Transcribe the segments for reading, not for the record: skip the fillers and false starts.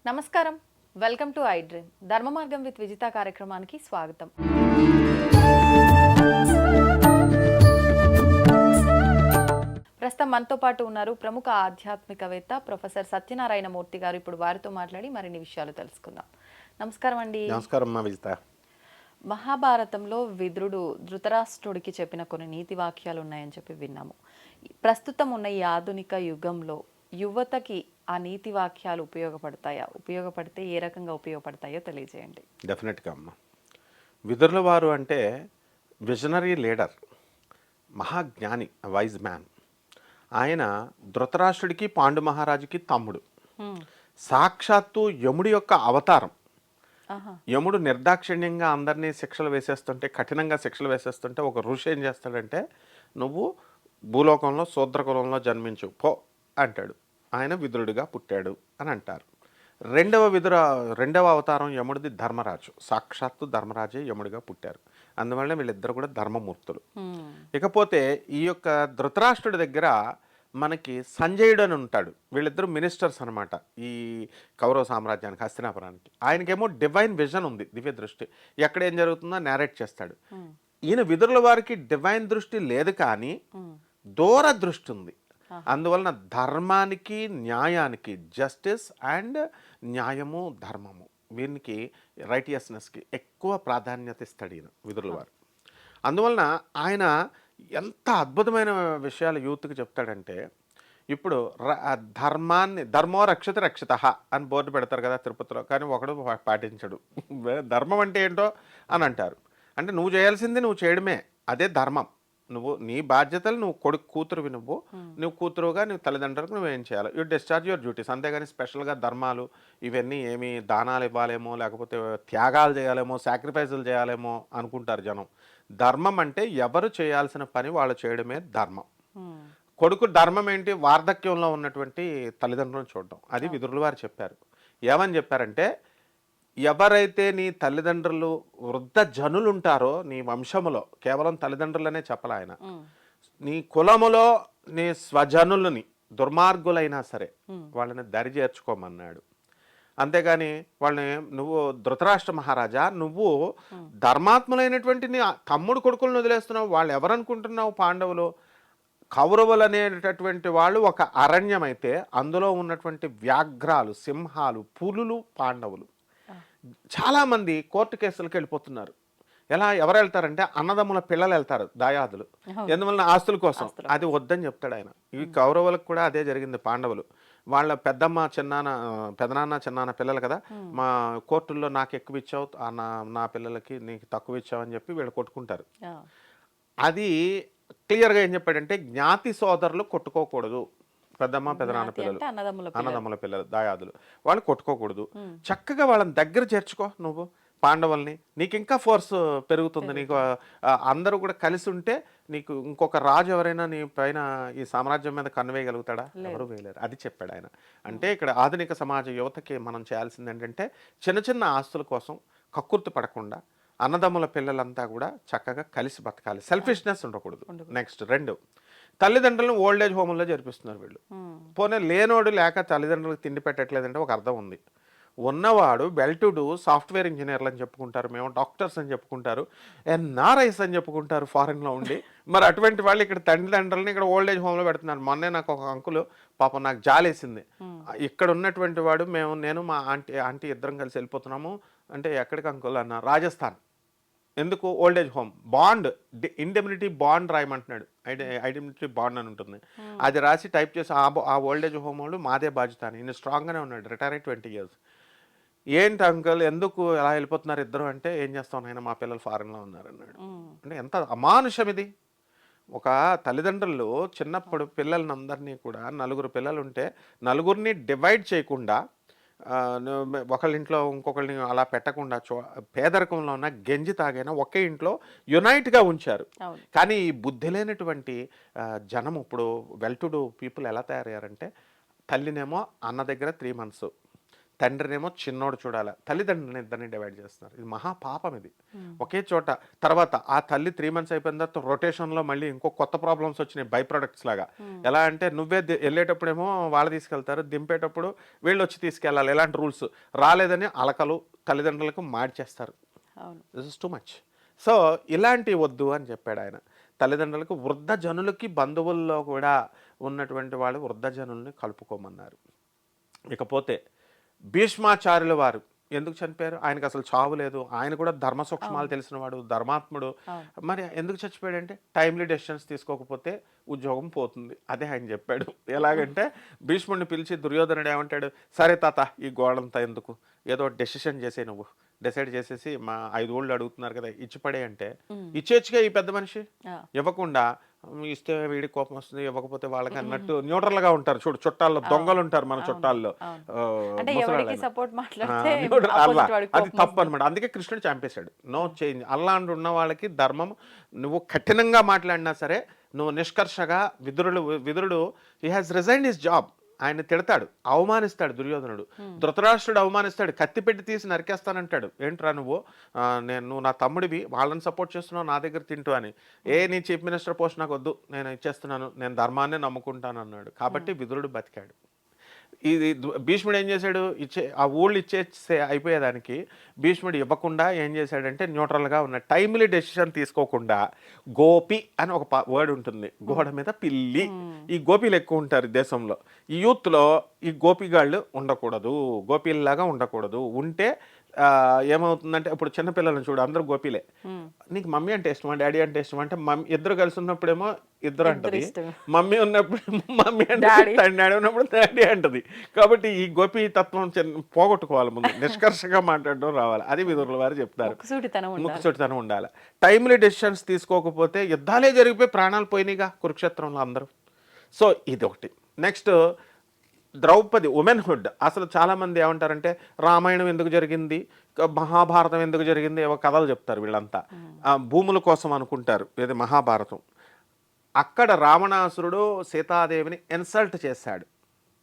నమస్కారం. Welcome to I dream. ధర్మ మార్గం విత్ విజిత కార్యక్రమానికి స్వాగతం. ప్రస్తుతం మనతో పాటు ఉన్నారు ప్రముఖ ఆధ్యాత్మికవేత్త ప్రొఫెసర్ సత్యనారాయణ మూర్తి గారు. ఇప్పుడు వారితో మాట్లాడి మరిన్ని విషయాలు తెలుసుకుందాం. నమస్కారం అండి. నమస్కారం అమ్మా విజిత. మహాభారతంలో విదురుడు ధృతరాష్ట్రుడికి చెప్పిన కొన్ని నీతి వాక్యాలు ఉన్నాయని చెప్పి విన్నాము. ప్రస్తుతం ఉన్న ఈ ఆధునిక యుగంలో యువతకి ఆ నీతి వాక్యాలు ఉపయోగపడతాయా? ఉపయోగపడితే ఏ రకంగా ఉపయోగపడతాయో తెలియజేయండి. డెఫినెట్గా అమ్మ. విదురుల వారు అంటే విజనరీ లీడర్, మహాజ్ఞాని, వైజ్ మ్యాన్. ఆయన ధృతరాష్ట్రుడికి పాండు మహారాజుకి తమ్ముడు. సాక్షాత్తు యముడి యొక్క అవతారం. యముడు నిర్దాక్షిణ్యంగా అందరినీ శిక్షలు వేసేస్తుంటే, కఠినంగా శిక్షలు వేసేస్తుంటే ఒక ఋషి ఏం చేస్తాడంటే, నువ్వు భూలోకంలో శూద్రకులంలో జన్మించు పో అంటాడు. ఆయన విదురుడిగా పుట్టాడు అని అంటారు. రెండవ అవతారం యముడిది ధర్మరాజు. సాక్షాత్తు ధర్మరాజే యముడిగా పుట్టారు. అందువల్ల వీళ్ళిద్దరు కూడా ధర్మమూర్తులు. ఇకపోతే ఈ యొక్క ధృతరాష్ట్రుడి దగ్గర మనకి సంజయుడు అని ఉంటాడు. వీళ్ళిద్దరు మినిస్టర్స్ అనమాట ఈ కౌరవ సామ్రాజ్యానికి, హస్తినాపురానికి. ఆయనకేమో డివైన్ విజన్ ఉంది, దివ్య దృష్టి. ఎక్కడ ఏం జరుగుతుందో నేరేట్ చేస్తాడు. ఈయన విదురుల వారికి డివైన్ దృష్టి లేదు, కానీ దూర దృష్టి ఉంది. అందువలన ధర్మానికి, న్యాయానికి, జస్టిస్ అండ్ న్యాయము, ధర్మము, వీరికి రైటియస్నెస్కి ఎక్కువ ప్రాధాన్యత ఇస్తాడు ఈయన విదురుల వారు. అందువలన ఆయన ఎంత అద్భుతమైన విషయాలు యూత్కి చెప్తాడంటే, ఇప్పుడు ధర్మో రక్షిత రక్షిత అని బోర్డు పెడతారు కదా తిరుపతిలో, కానీ ఒకడు పాటించడు. ధర్మం అంటే ఏంటో అని అంటారు. అంటే నువ్వు చేయాల్సింది నువ్వు చేయడమే, అదే ధర్మం. నువ్వు నీ బాధ్యతలు, నువ్వు కూతురువి, నువ్వు కూతురుగా నువ్వు తల్లిదండ్రులకు నువ్వేం చేయాలి, యూ డిశ్చార్జ్ యువర్ డ్యూటీస్. అంతేగాని స్పెషల్గా ధర్మాలు ఇవన్నీ ఏమి దానాలు ఇవ్వాలేమో, లేకపోతే త్యాగాలు చేయాలేమో, సాక్రిఫైజులు చేయాలేమో అనుకుంటారు జనం. ధర్మం అంటే ఎవరు చేయాల్సిన పని వాళ్ళు చేయడమే ధర్మం. కొడుకు ధర్మం ఏంటి? వార్ధక్యంలో ఉన్నటువంటి తల్లిదండ్రులను చూడడం. అది విదురుల వారు చెప్పారు. ఏమని చెప్పారంటే, ఎవరైతే నీ తల్లిదండ్రులు వృద్ధ జనులు ఉంటారో నీ వంశములో, కేవలం తల్లిదండ్రులనే చెప్పాలి ఆయన, నీ కులములో నీ స్వజనులని దుర్మార్గులైనా సరే వాళ్ళని దరి చేర్చుకోమన్నాడు. అంతేగాని వాళ్ళని, నువ్వు ధృతరాష్ట్ర మహారాజా, నువ్వు ధర్మాత్ములైనటువంటి నీ తమ్ముడు కొడుకులను వదిలేస్తున్నావు. వాళ్ళు ఎవరనుకుంటున్నావు? పాండవులు. కౌరవులు అనేటటువంటి వాళ్ళు ఒక అరణ్యం అయితే, అందులో ఉన్నటువంటి వ్యాఘ్రాలు, సింహాలు, పులులు పాండవులు. చాలామంది కోర్టు కేసులకు వెళ్ళిపోతున్నారు. ఎవరు వెళ్తారంటే అన్నదమ్ముల పిల్లలు వెళ్తారు, దాయాదులు. ఎందువలన? ఆస్తుల కోసం. అది వద్దని చెప్తాడు ఆయన. ఈ కౌరవులకు కూడా అదే జరిగింది. పాండవులు వాళ్ళ పెద్దమ్మ పెదనాన్న చిన్నాన్న పిల్లలు కదా, మా కోర్టుల్లో నాకు ఎక్కువ ఇచ్చావు, నా పిల్లలకి నీకు తక్కువ ఇచ్చావు అని చెప్పి వీళ్ళు కొట్టుకుంటారు. అది క్లియర్గా ఏం చెప్పాడంటే, జ్ఞాతి సోదరులు కొట్టుకోకూడదు. పెద్దమ్మ పెదనాన్న పిల్లలు, అన్నదమ్ముల పిల్లలు, దాయాదులు, వాళ్ళు కొట్టుకోకూడదు. చక్కగా వాళ్ళని దగ్గర చేర్చుకో నువ్వు పాండవుల్ని. నీకు ఇంకా ఫోర్స్ పెరుగుతుంది. నీకు అందరూ కూడా కలిసి ఉంటే నీకు ఇంకొక రాజు ఎవరైనా నీ పైన ఈ సామ్రాజ్యం మీద కన్నువేయగలుగుతాడా? ఎవరు వేయలేరు. అది చెప్పాడు ఆయన. అంటే ఇక్కడ ఆధునిక సమాజ యువతకి మనం చేయాల్సింది ఏంటంటే, చిన్న చిన్న ఆస్తుల కోసం కక్కుర్తి పడకుండా అన్నదమ్ముల పిల్లలంతా కూడా చక్కగా కలిసి బతకాలి. సెల్ఫిష్నెస్ ఉండకూడదు. నెక్స్ట్ 2, తల్లిదండ్రులను ఓల్డ్ ఏజ్ హోమ్లో జరిపిస్తున్నారు వీళ్ళు. పోనీ లేనోడు లేక తల్లిదండ్రులకు తిండి పెట్టట్లేదంటే ఒక అర్థం ఉంది. ఉన్నవాడు వెల్టుడు సాఫ్ట్వేర్ ఇంజనీర్లు అని చెప్పుకుంటారు, మేము డాక్టర్స్ అని చెప్పుకుంటారు, ఎన్ఆర్ఐస్ అని చెప్పుకుంటారు ఫారెన్లో ఉండి. మరి అటువంటి వాళ్ళు ఇక్కడ తల్లిదండ్రులని ఇక్కడ ఓల్డ్ ఏజ్ హోమ్లో పెడుతున్నారు. మొన్నే నాకు ఒక అంకులు పాపం నాకు జాలేసింది. ఇక్కడ ఉన్నటువంటి వాడు, నేను మా ఆంటీ ఇద్దరం కలిసి వెళ్ళిపోతున్నాము అంటే, ఎక్కడికి అంకుల్ అన్న? రాజస్థాన్. ఎందుకు? Old age home. Bond, indemnity bond రాయమంటున్నాడు. ఐడెంటిటీ బాండ్ అని ఉంటుంది. అది రాసి టైప్ చేసి ఆ ఓల్డ్ ఏజ్ హోమ్ వాళ్ళు మాదే బాధ్యత అని. ఈయన స్ట్రాంగ్గానే ఉన్నాడు, రిటైర్ అయ్యి 20 years. ఏంటి అంకుల్ ఎందుకు ఎలా వెళ్ళిపోతున్నారు ఇద్దరు అంటే, ఏం చేస్తాం ఆయన, మా పిల్లలు ఫారెన్లో ఉన్నారు అన్నాడు. అంటే ఎంత అమానుషం ఇది! ఒక తల్లిదండ్రులు చిన్నప్పుడు పిల్లల్ని అందరినీ కూడా, 9 పిల్లలు ఉంటే 9ని డివైడ్ చేయకుండా, ఒకళ్ళ ఇంట్లో ఇంకొకళ్ళని అలా పెట్టకుండా, పేదరికంలో ఉన్న గంజి తాగైనా ఒకే ఇంట్లో యునైట్గా ఉంచారు. కానీ ఈ బుద్ధి లేనటువంటి జనం ఇప్పుడు వెల్ టు డూ పీపుల్ ఎలా తయారయ్యారంటే, తల్లినేమో అన్న దగ్గర 3 months, తండ్రినేమో చిన్నోడు చూడాలి, తల్లిదండ్రులని ఇద్దరిని డివైడ్ చేస్తున్నారు. ఇది మహాపాపం ఇది. ఒకే చోట తర్వాత ఆ తల్లి 3 months అయిపోయిన తర్వాత రొటేషన్లో మళ్ళీ ఇంకో కొత్త ప్రాబ్లమ్స్ వచ్చినాయి బై ప్రొడక్ట్స్ లాగా. ఎలా అంటే నువ్వే వెళ్ళేటప్పుడేమో వాళ్ళు తీసుకెళ్తారు, దింపేటప్పుడు వీళ్ళు వచ్చి తీసుకెళ్ళాలి, ఇలాంటి రూల్స్ రాలేదని అలకలు తల్లిదండ్రులకు మార్చేస్తారు. This is too much. So ఇలాంటివి వద్దు అని చెప్పాడు ఆయన. తల్లిదండ్రులకు వృద్ధజనులకి బంధువుల్లో కూడా ఉన్నటువంటి వాళ్ళు వృద్ధజనుల్ని కలుపుకోమన్నారు. ఇకపోతే భీష్మాచార్యుల వారు ఎందుకు చనిపోయారు? ఆయనకు అసలు చావు లేదు, ఆయన కూడా ధర్మ సూక్ష్మాలు తెలిసినవాడు, ధర్మాత్ముడు. మరి ఎందుకు చచ్చిపోయాడంటే టైమ్లీ డెసిషన్స్ తీసుకోకపోతే ఉద్యోగం పోతుంది, అదే ఆయన చెప్పాడు. ఎలాగంటే భీష్ముడిని పిలిచి దుర్యోధనుడు ఏమంటాడు, సరే తాత ఈ గోడంతా ఎందుకు, ఏదో డెసిషన్ చేసే, నువ్వు డిసైడ్ చేసేసి మా 5 ఊళ్ళు అడుగుతున్నారు కదా ఇచ్చిపడే అంటే ఇచ్చేచ్చుగా ఈ పెద్ద మనిషి. ఇవ్వకుండా ఇస్తే వీడికి కోపం వస్తుంది, ఇవ్వకపోతే వాళ్ళకి అన్నట్టు న్యూట్రల్ గా ఉంటారు. చూడు చుట్టాల్లో దొంగలు ఉంటారు మన చుట్టాల్లో, అది తప్పు అనమాట. అందుకే కృష్ణుడు చంపేశాడు. No change. అల్లాంటి ఉన్న వాళ్ళకి ధర్మం నువ్వు కఠినంగా మాట్లాడినా సరే నువ్వు నిష్కర్షగా విదురుడు he has resigned his job. ఆయన తిడతాడు, అవమానిస్తాడు దుర్యోధనుడు. ధృతరాష్ట్రుడు అవమానిస్తాడు, కత్తి పెట్టి తీసి నరికేస్తానంటాడు. ఏంట్రా నువ్వు నువ్వు నా తమ్ముడివి, వాళ్ళని సపోర్ట్ చేస్తున్నావు, నా దగ్గర తింటూ అని. నీ చీఫ్ మినిస్టర్ పోస్ట్ నాకు వద్దు, నేను ఇచ్చేస్తున్నాను, నేను ధర్మాన్నే నమ్ముకుంటాను అన్నాడు. కాబట్టి విదురుడు బతికాడు. ఇది భీష్ముడు ఏం చేశాడు, ఆ ఊళ్ళు ఇచ్చేస్తే అయిపోయేదానికి భీష్ముడు ఇవ్వకుండా ఏం చేశాడంటే న్యూట్రల్గా ఉన్న టైమ్లీ డెసిషన్ తీసుకోకుండా గోపి అని ఒక వర్డ్ ఉంటుంది, గోడ మీద పిల్లి. ఈ గోపీలు ఎక్కువ ఉంటారు దేశంలో. ఈ యూత్లో ఈ గోపిగాళ్ళు ఉండకూడదు, గోపీల్లాగా ఉండకూడదు. ఉంటే ఏమవుతుందంటే ఇప్పుడు చిన్నపిల్లలను చూడు, అందరూ గోపీలే. నీకు మమ్మీ అంటే ఇష్టమా, డాడీ అంటే ఇష్టం అంటే ఇద్దరు కలిసి ఉన్నప్పుడేమో ఇద్దరు అంటది, మమ్మీ ఉన్నప్పుడు మమ్మీ అంటే, డాడీ ఉన్నప్పుడు డాడీ అంటది. కాబట్టి ఈ గోపీ తత్వం పోగొట్టుకోవాలి, ముందు నిష్కర్షగా మాట్లాడడం రావాలి. అది విదురుల వారు చెప్తారు, ముక్కుసూటితనం ఉండాలి. టైమ్లీ డెసిషన్స్ తీసుకోకపోతే యుద్ధాలే జరిగిపోయి ప్రాణాలు పోయినాయిగా కురుక్షేత్రంలో అందరూ. సో ఇది ఒకటి. Next Draupadi womanhood. అసలు చాలామంది ఏమంటారంటే రామాయణం ఎందుకు జరిగింది, మహాభారతం ఎందుకు జరిగింది, ఏవో కథలు చెప్తారు వీళ్ళంతా. భూముల కోసం అనుకుంటారు ఇది మహాభారతం. అక్కడ రావణాసురుడు సీతాదేవిని ఇన్సల్ట్ చేశాడు,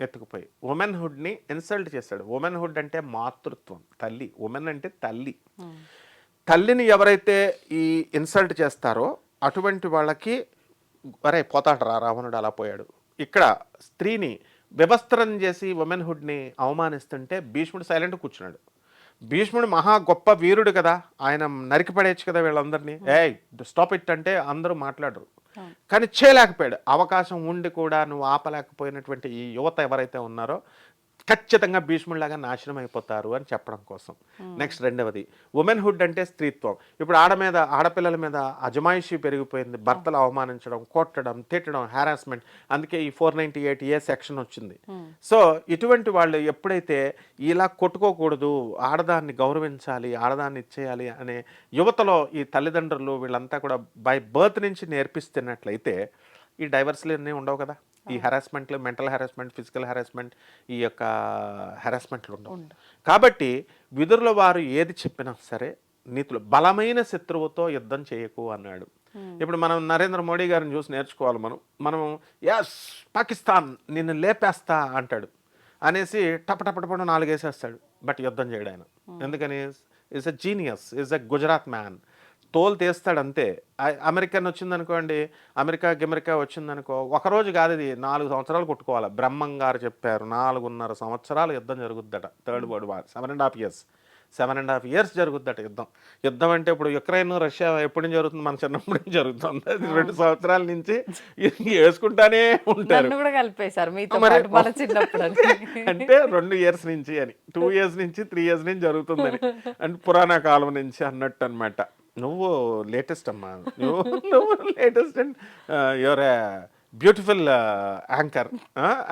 ఎత్తుకుపోయి ఉమెన్హుడ్ని ఇన్సల్ట్ చేశాడు. ఉమెన్హుడ్ అంటే మాతృత్వం, తల్లి. ఉమెన్ అంటే తల్లి. తల్లిని ఎవరైతే ఈ ఇన్సల్ట్ చేస్తారో అటువంటి వాళ్ళకి అరే పోతాడు రా రావణుడు అలా పోయాడు. ఇక్కడ స్త్రీని వ్యవస్థరం చేసి ఉమెన్హుడ్ని అవమానిస్తుంటే భీష్ముడు సైలెంట్ కూర్చున్నాడు. భీష్ముడు మహా గొప్ప వీరుడు కదా, ఆయన నరికిపడేయచ్చు కదా వీళ్ళందరినీ. స్టాప్ ఇట్ అంటే అందరూ మాట్లాడరు, కానీ చేయలేకపోయాడు. అవకాశం ఉండి కూడా నువ్వు ఆపలేకపోయినటువంటి ఈ యువత ఎవరైతే ఉన్నారో ఖచ్చితంగా భీష్ముడిలాగా నాశనం అయిపోతారు అని చెప్పడం కోసం. నెక్స్ట్ రెండవది ఉమెన్హుడ్ అంటే స్త్రీత్వం. ఇప్పుడు ఆడపిల్లల మీద అజమాయిషీ పెరిగిపోయింది, భర్తలు అవమానించడం, కొట్టడం, తిట్టడం, హారాస్మెంట్. అందుకే ఈ 498A సెక్షన్ వచ్చింది. సో ఇటువంటి వాళ్ళు ఎప్పుడైతే ఇలా కొట్టుకోకూడదు, ఆడదాన్ని గౌరవించాలి, ఆడదాన్ని ఇచ్చేయాలి అనే యువతలో ఈ తల్లిదండ్రులు వీళ్ళంతా కూడా బై బర్త్ నుంచి నేర్పిస్తున్నట్లయితే ఈ డైవర్స్లు అన్నీ ఉండవు కదా. ఈ హెరాస్మెంట్లు, మెంటల్ హెరాస్మెంట్, ఫిజికల్ హెరాస్మెంట్, ఈ యొక్క హెరాస్మెంట్లు ఉండవు. కాబట్టి విదురుల వారు ఏది చెప్పినా సరే నీతులు, బలమైన శత్రువుతో యుద్ధం చేయకు అన్నాడు. ఇప్పుడు మనం నరేంద్ర మోడీ గారిని చూసి నేర్చుకోవాలి. మనం యస్ పాకిస్తాన్ నిన్ను లేపేస్తా అంటాడు అనేసి టపటపటపడ 4 వేసేస్తాడు, బట్ యుద్ధం చేయడు ఆయన. ఎందుకని? Is a genius, is a Gujarat man. తోలు తీస్తాడు అంతే. అమెరికన్ వచ్చిందనుకోండి, అమెరికా వచ్చిందనుకో, ఒకరోజు కాదు, ఇది 4 సంవత్సరాలు కొట్టుకోవాలి. బ్రహ్మం గారు చెప్పారు 4.5 సంవత్సరాలు యుద్ధం జరుగుద్దట. థర్డ్ వరల్డ్ వార్ 7.5 years జరుగుద్దట యుద్ధం అంటే ఇప్పుడు యుక్రెయిన్ రష్యా ఎప్పటి నుంచి జరుగుతుంది, మన చిన్నప్పటి నుంచి జరుగుతుంది. అది 2 సంవత్సరాల నుంచి వేసుకుంటానే ఉంటారు. అంటే 2 years నుంచి అని, 2 years నుంచి 3 years నుంచి జరుగుతుందని, అంటే పురాణ కాలం నుంచి అన్నట్టు అనమాట. నువ్వు లేటెస్ట్ అమ్మా, నువ్వు latest and your beautiful anchor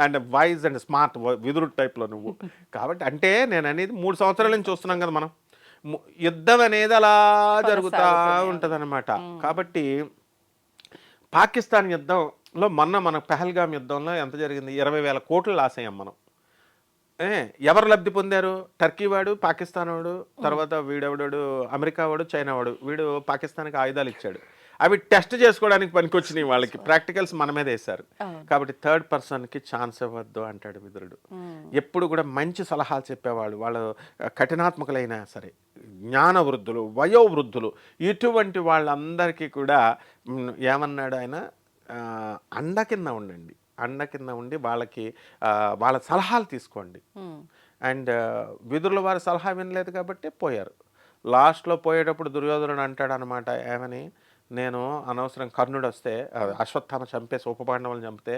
and wise and smart Vidura టైప్లో నువ్వు. కాబట్టి అంటే నేను అనేది 3 సంవత్సరాల నుంచి చూస్తున్నాం కదా మనం, యుద్ధం అనేది అలా జరుగుతూ ఉంటుంది అనమాట. కాబట్టి పాకిస్తాన్ యుద్ధంలో మన పెహల్గాం యుద్ధంలో ఎంత జరిగింది, 20,000 కోట్లు లాస్ అయ్యాం మనం. ఎవరు లబ్ధి పొందారు? టర్కీ వాడు, పాకిస్తాన్ వాడు, తర్వాత వీడెవడాడు అమెరికా వాడు, చైనా వాడు. వీడు పాకిస్తాన్కి ఆయుధాలు ఇచ్చాడు. అవి టెస్ట్ చేసుకోవడానికి పనికొచ్చినాయి వాళ్ళకి, ప్రాక్టికల్స్ మన మీద వేశారు. కాబట్టి థర్డ్ పర్సన్కి ఛాన్స్ ఇవ్వద్దు అంటాడు విదురుడు. ఎప్పుడు కూడా మంచి సలహాలు చెప్పేవాళ్ళు, వాళ్ళు కఠినాత్మకులైనా సరే, జ్ఞాన వృద్ధులు, వయోవృద్ధులు, ఇటువంటి వాళ్ళందరికీ కూడా ఏమన్నాడు ఆయన, అండ కింద ఉండండి, అండ కింద ఉండి వాళ్ళకి వాళ్ళ సలహాలు తీసుకోండి. అండ్ విదురుల వారి సలహా వినలేదు కాబట్టి పోయారు. లాస్ట్లో పోయేటప్పుడు దుర్యోధనుడు అంటాడు అనమాట, ఏమని, నేను అనవసరం కర్ణుడు వస్తే అశ్వత్థామ చంపేసి ఉపపాండవులను చంపితే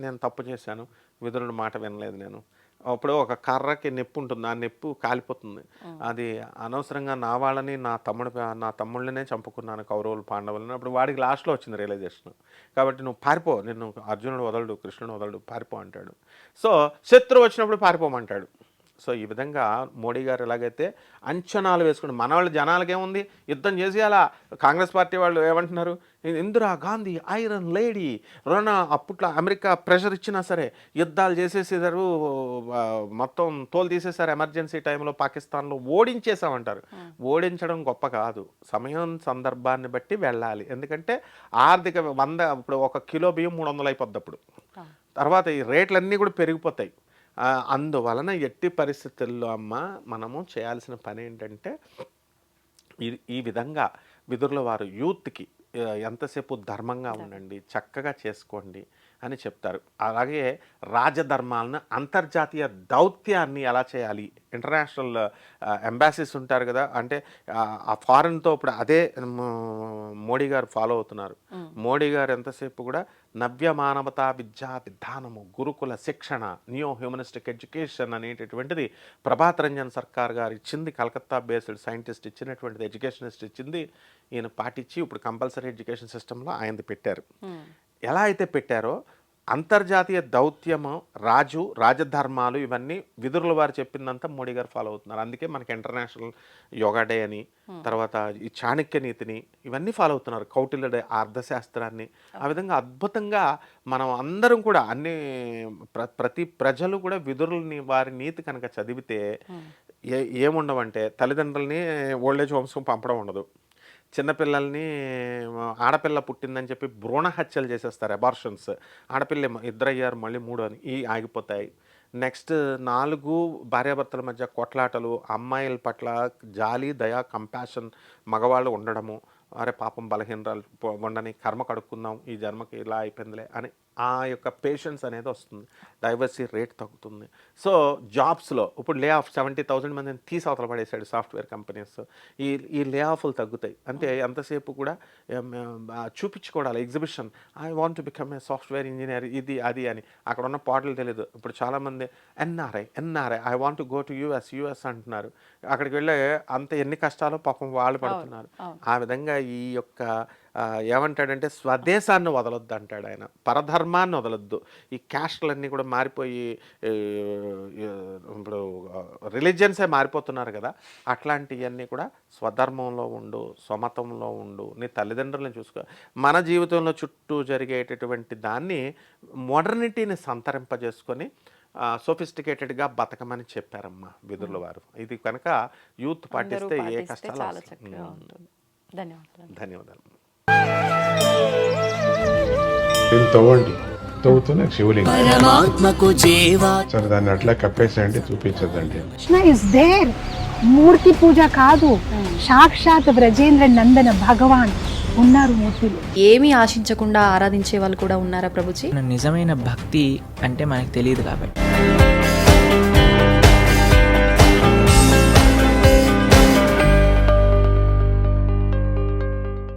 నేను తప్పు చేశాను, విదురుడు మాట వినలేదు నేను. అప్పుడు ఒక కర్రకి నెప్పు ఉంటుంది, ఆ నెప్పు కాలిపోతుంది, అది అనవసరంగా నా వాళ్ళని నా తమ్ముళ్ళనే చంపుకున్నాను కౌరవులు పాండవులని. అప్పుడు వాడికి లాస్ట్లో వచ్చింది రియలైజేషన్. కాబట్టి నువ్వు పారిపో, నిన్ను అర్జునుడు వదలడు, కృష్ణుడు వదలడు, పారిపో అంటాడు. సో శత్రువు వచ్చినప్పుడు పారిపోమంటాడు. సో ఈ విధంగా మోడీ గారు ఎలాగైతే అంచనాలు వేసుకుంటారు, మన వాళ్ళు జనాలకేముంది, యుద్ధం చేసి అలా కాంగ్రెస్ పార్టీ వాళ్ళు ఏమంటున్నారు, ఇందిరా గాంధీ ఐరన్ లేడీ, అప్పట్లో అమెరికా ప్రెషర్ ఇచ్చినా సరే యుద్ధాలు చేసేసారు, మొత్తం తోలు తీసేశారు ఎమర్జెన్సీ టైంలో, పాకిస్తాన్లో ఓడించేసామంటారు. ఓడించడం గొప్ప కాదు, సమయం సందర్భాన్ని బట్టి వెళ్ళాలి. ఎందుకంటే ఆర్థిక ఇప్పుడు ఒక కిలో బియ్యం 300 అయిపోద్ది అప్పుడు, తర్వాత ఈ రేట్లన్నీ కూడా పెరిగిపోతాయి. అందువలన ఎట్టి పరిస్థితుల్లో అమ్మ మనము చేయాల్సిన పని ఏంటంటే ఈ విధంగా విదురుల వారు యూత్కి ఎంతసేపు ధర్మంగా ఉండండి, చక్కగా చేసుకోండి అని చెప్తారు. అలాగే రాజధర్మాలను, అంతర్జాతీయ దౌత్యాన్ని ఎలా చేయాలి, ఇంటర్నేషనల్ ఎంబాసీస్ ఉంటారు కదా, అంటే ఆ ఫారెన్తో ఇప్పుడు అదే మోడీ గారు ఫాలో అవుతున్నారు. మోడీ గారు ఎంతసేపు కూడా నవ్య మానవతా విద్యా విధానము, గురుకుల శిక్షణ, న్యూ హ్యూమనిస్టిక్ ఎడ్యుకేషన్ అనేటటువంటిది ప్రభాత్ రంజన్ సర్కార్ గారు ఇచ్చింది, కలకత్తా బేస్డ్ సైంటిస్ట్ ఇచ్చినటువంటిది, ఎడ్యుకేషనిస్ట్ ఇచ్చింది, ఈయన పాటించి ఇప్పుడు కంపల్సరీ ఎడ్యుకేషన్ సిస్టంలో ఆయనది పెట్టారు. ఎలా అయితే పెట్టారో అంతర్జాతీయ దౌత్యము, రాజధర్మాలు, ఇవన్నీ విదురుల వారు చెప్పిందంతా మోడీ గారు ఫాలో అవుతున్నారు. అందుకే మనకి ఇంటర్నేషనల్ యోగా డే అని, తర్వాత ఈ చాణక్య నీతిని, ఇవన్నీ ఫాలో అవుతున్నారు, కౌటిల్య డే అర్థశాస్త్రాన్ని. ఆ విధంగా అద్భుతంగా మనం అందరం కూడా ప్రతి ప్రజలు కూడా విదురులని వారి నీతి కనుక చదివితే ఏముండవంటే, తల్లిదండ్రులని ఓల్డేజ్ హోమ్స్కి పంపడం ఉండదు, చిన్నపిల్లల్ని ఆడపిల్ల పుట్టిందని చెప్పి భ్రూణ హత్యలు చేసేస్తారు, అబార్షన్స్, ఆడపిల్ల 2 అయ్యారు మళ్ళీ 3 అని ఈ ఆగిపోతాయి. నెక్స్ట్ 4 భార్యాభర్తల మధ్య కొట్లాటలు, అమ్మాయిల పట్ల జాలి, దయ, కంపాషన్ మగవాళ్ళు ఉండడము, అరే పాపం బలహీనరాలు ఉండని, కర్మ కడుక్కుందాం, ఈ జన్మకి ఇలా అయిపోయిందిలే అని ఆ యొక్క పేషెన్స్ అనేది వస్తుంది, డైవర్సిటీ రేట్ తగ్గుతుంది. సో జాబ్స్లో ఇప్పుడు లే ఆఫ్ 70,000 మందిని తీసి అవతల పడేశాడు సాఫ్ట్వేర్ కంపెనీస్, ఈ లే ఆఫ్లు తగ్గుతాయి. అంటే ఎంతసేపు కూడా చూపించుకోవాలి, exhibition, I want to become a software engineer, ఇది అది అని. అక్కడ ఉన్న పాటలు తెలియదు. ఇప్పుడు చాలామంది NRI I want to go to US అంటున్నారు. అక్కడికి వెళ్ళే ఎన్ని కష్టాలు పాపం వాళ్ళు పడుతున్నారు. ఆ విధంగా ఈ యొక్క ఏమంటాడంటే స్వదేశాన్ని వదలొద్దు అంటాడు ఆయన, పరధర్మాన్ని వదలొద్దు. ఈ క్యాస్ట్లన్నీ కూడా మారిపోయి ఇప్పుడు రిలీజియన్సే మారిపోతున్నారు కదా, అట్లాంటివన్నీ కూడా స్వధర్మంలో ఉండు, స్వమతంలో ఉండు, నీ తల్లిదండ్రులను చూసుకో. మన జీవితంలో చుట్టూ జరిగేటటువంటి దాన్ని మోడర్నిటీని సంతరింపజేసుకొని సోఫిస్టికేటెడ్గా బతకమని చెప్పారమ్మా విదురుల వారు. ఇది కనుక యూత్ పాటిస్తే ఏ కష్టాలు. ధన్యవాదాలు. తవ్వండి, తవ్వుతున్న శివలింగం సరే దాన్ని అట్లా కప్పేసేయండి, చూపించదండి. కృష్ణ ఇస్ దేర్, మూర్తి పూజ కాదు, సాక్షాత్ బ్రజేంద్ర నందన భగవాన్ ఉన్నారు మూర్తిలో. ఏమీ ఆశించకుండా ఆరాధించే వాళ్ళు కూడా ఉన్నారా ప్రభుజీ? నిజమైన భక్తి అంటే మనకు తెలియదు కాబట్టి